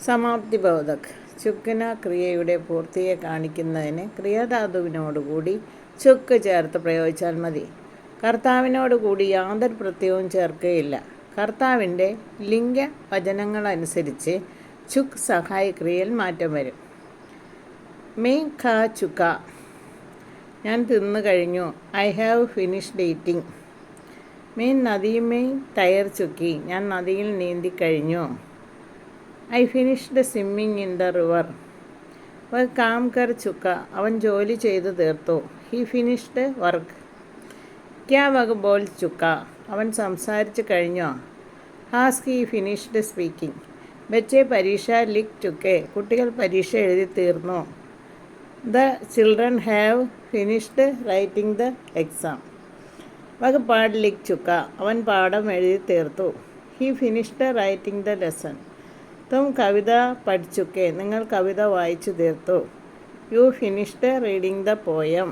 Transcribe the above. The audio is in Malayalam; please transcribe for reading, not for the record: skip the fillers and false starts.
സമാപ്തി ബോധക്. ചുക്കിന ക്രിയയുടെ പൂർത്തിയെ കാണിക്കുന്നതിന് ക്രിയാധാതുവിനോടുകൂടി ചുക്ക് ചേർത്ത് പ്രയോഗിച്ചാൽ മതി. കർത്താവിനോടുകൂടി യാതൊരു പ്രത്യയവും ചേർക്കുകയില്ല. കർത്താവിൻ്റെ ലിംഗവചനങ്ങളനുസരിച്ച് ചുക്ക് സഹായ ക്രിയയിൽ മാറ്റം വരും. മെയ് ഖാ ചുക്ക, ഞാൻ തിന്നു കഴിഞ്ഞു. I have finished eating. മെയ് നദി മെയ് തയർ ചുക്കി, ഞാൻ നദിയിൽ നീന്തിക്കഴിഞ്ഞു. I finished swimming in the river. വ കാം കർ ചുക്ക, അവൻ ജോലി ചെയ്തു തീർത്തു. He finished work. ക്യാ വക ബോൾ ചുക്ക, അവൻ സംസാരിച്ചു കഴിഞ്ഞോ. Has he finished speaking. ബച്ചെ പരീക്ഷ ലിഖ് ചുക്കെ, കുട്ടികൾ പരീക്ഷ എഴുതി തീർന്നു. The children have finished writing the exam. വക പാഠ് ലിഖ് ചുക്ക, അവൻ പാഠം എഴുതി തീർത്തു. He finished writing the lesson. തും കവിത പഠിച്ചുക്കെ, നിങ്ങൾ കവിത വായിച്ചു തീർത്തു. You finished reading the poem.